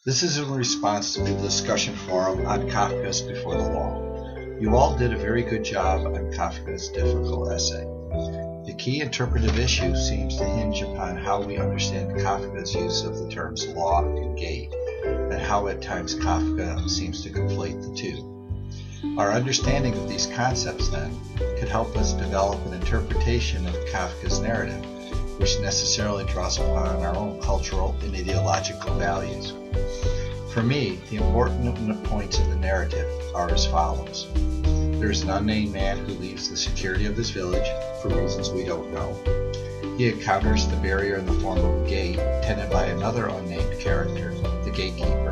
This is in response to the discussion forum on Kafka's Before the Law. You all did a very good job on Kafka's difficult essay. The key interpretive issue seems to hinge upon how we understand Kafka's use of the terms law and gate, and how at times Kafka seems to conflate the two. Our understanding of these concepts, then, could help us develop an interpretation of Kafka's narrative, which necessarily draws upon our own cultural and ideological values. For me, the important points in the narrative are as follows. There is an unnamed man who leaves the security of his village for reasons we don't know. He encounters the barrier in the form of a gate tended by another unnamed character, the gatekeeper.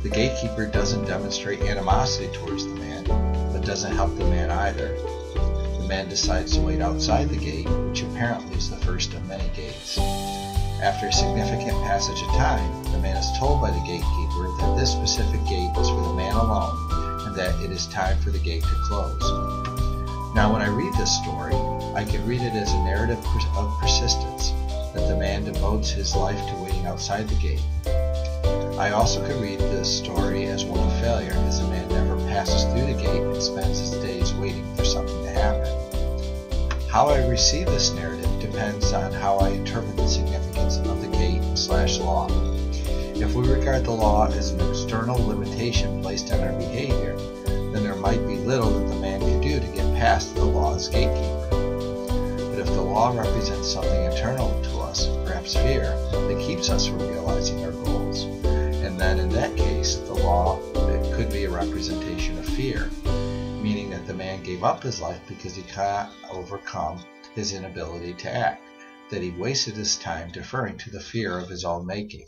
The gatekeeper doesn't demonstrate animosity towards the man, but doesn't help the man either. The man decides to wait outside the gate, which apparently is the first of many gates. After a significant passage of time, the man is told by the gatekeeper that this specific gate is for the man alone and that it is time for the gate to close. Now when I read this story, I can read it as a narrative of persistence, that the man devotes his life to waiting outside the gate. I also could read this story as one of failure, as the man never passes through the gate and spends his days waiting for something to happen. How I receive this narrative depends on how I interpret the significance of the gate/law. If we regard the law as an external limitation placed on our behavior, then there might be little that the man can do to get past the law's gatekeeper. But if the law represents something internal to us, perhaps fear, that keeps us from realizing our goals, and then in that case, the law could be a representation of fear, meaning that the man gave up his life because he cannot overcome his inability to act, that he wasted his time deferring to the fear of his own making.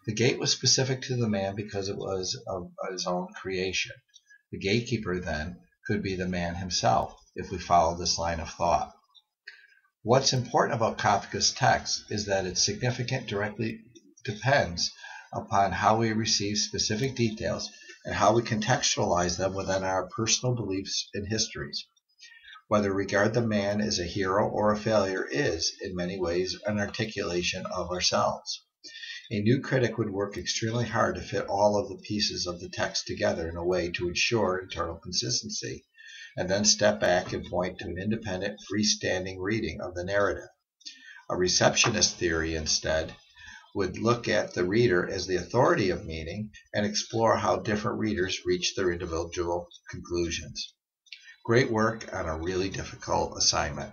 The gate was specific to the man because it was of his own creation. The gatekeeper, then, could be the man himself, if we follow this line of thought. What's important about Kafka's text is that its significance directly depends upon how we receive specific details and how we contextualize them within our personal beliefs and histories. Whether we regard the man as a hero or a failure is, in many ways, an articulation of ourselves. A new critic would work extremely hard to fit all of the pieces of the text together in a way to ensure internal consistency, and then step back and point to an independent, freestanding reading of the narrative. A receptionist theory, instead, would look at the reader as the authority of meaning and explore how different readers reach their individual conclusions. Great work on a really difficult assignment.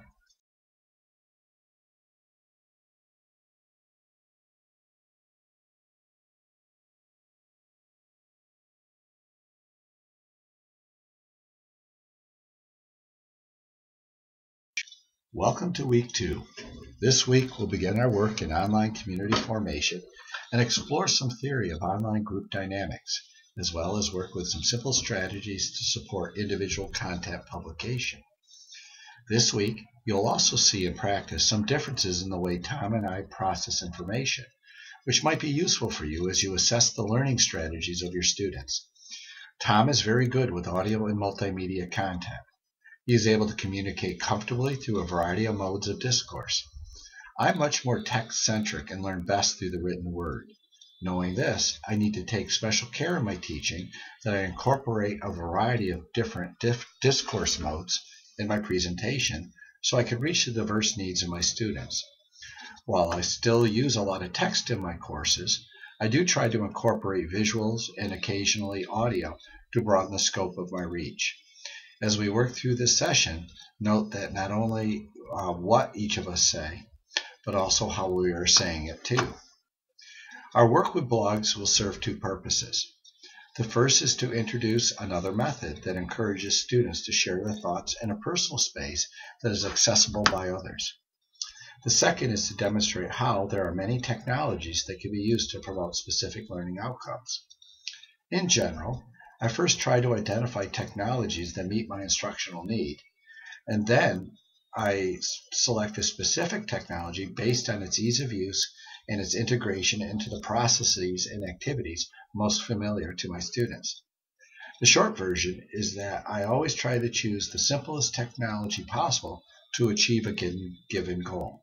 Welcome to week 2. This week we'll begin our work in online community formation and explore some theory of online group dynamics, as well as work with some simple strategies to support individual content publication. This week, you'll also see in practice some differences in the way Tom and I process information, which might be useful for you as you assess the learning strategies of your students. Tom is very good with audio and multimedia content. He is able to communicate comfortably through a variety of modes of discourse. I'm much more text-centric and learn best through the written word. Knowing this, I need to take special care in my teaching that I incorporate a variety of different discourse modes in my presentation so I can reach the diverse needs of my students. While I still use a lot of text in my courses, I do try to incorporate visuals and occasionally audio to broaden the scope of my reach. As we work through this session, note that not only what each of us say, but also how we are saying it too. Our work with blogs will serve two purposes. The first is to introduce another method that encourages students to share their thoughts in a personal space that is accessible by others. The second is to demonstrate how there are many technologies that can be used to promote specific learning outcomes. In general, I first try to identify technologies that meet my instructional need, and then I select a specific technology based on its ease of use and its integration into the processes and activities most familiar to my students. The short version is that I always try to choose the simplest technology possible to achieve a given goal.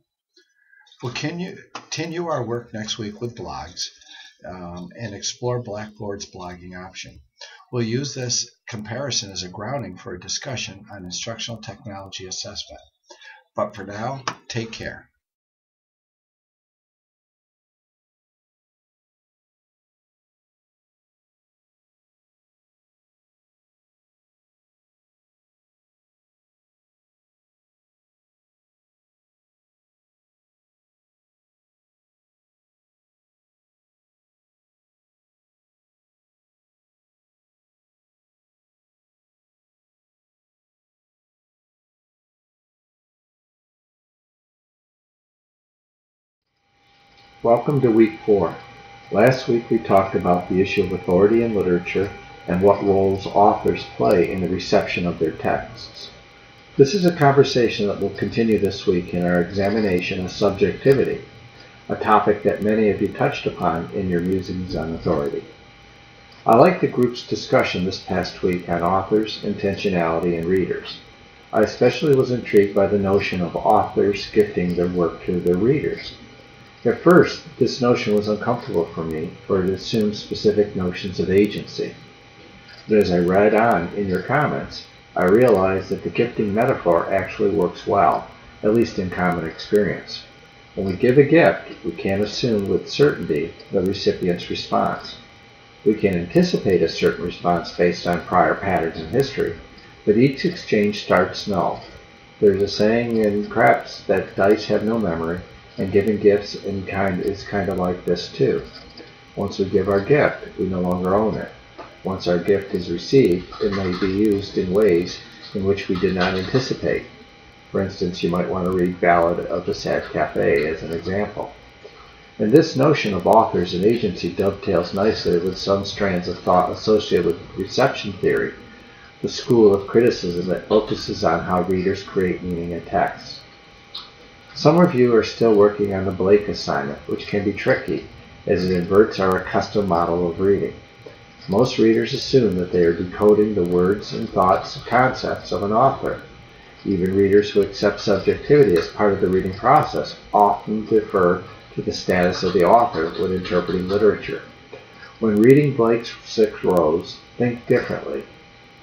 We'll continue our work next week with blogs. and explore Blackboard's blogging option. We'll use this comparison as a grounding for a discussion on instructional technology assessment. But for now, take care. Welcome to week 4. Last week we talked about the issue of authority in literature and what roles authors play in the reception of their texts. This is a conversation that will continue this week in our examination of subjectivity, a topic that many of you touched upon in your musings on authority. I like the group's discussion this past week on authors, intentionality, and readers. I especially was intrigued by the notion of authors gifting their work to their readers. At first, this notion was uncomfortable for me, for it assumed specific notions of agency. But as I read on in your comments, I realized that the gifting metaphor actually works well, at least in common experience. When we give a gift, we can't assume with certainty the recipient's response. We can anticipate a certain response based on prior patterns in history, but each exchange starts null. There's a saying in craps that dice have no memory, and giving gifts in kind is kind of like this too. Once we give our gift, we no longer own it. Once our gift is received, it may be used in ways in which we did not anticipate. For instance, you might want to read Ballad of the Sad Cafe as an example. And this notion of authors and agency dovetails nicely with some strands of thought associated with reception theory, the school of criticism that focuses on how readers create meaning in text. Some of you are still working on the Blake assignment, which can be tricky, as it inverts our accustomed model of reading. Most readers assume that they are decoding the words and thoughts and concepts of an author. Even readers who accept subjectivity as part of the reading process often defer to the status of the author when interpreting literature. When reading Blake's 6 Rows, think differently.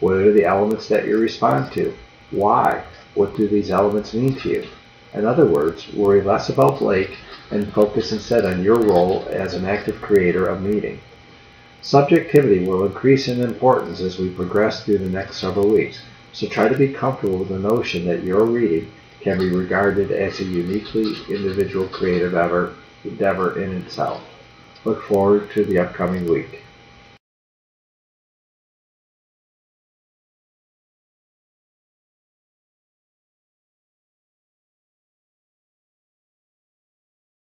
What are the elements that you respond to? Why? What do these elements mean to you? In other words, worry less about Blake and focus instead on your role as an active creator of meaning. Subjectivity will increase in importance as we progress through the next several weeks, so try to be comfortable with the notion that your reading can be regarded as a uniquely individual creative endeavor in itself. Look forward to the upcoming week.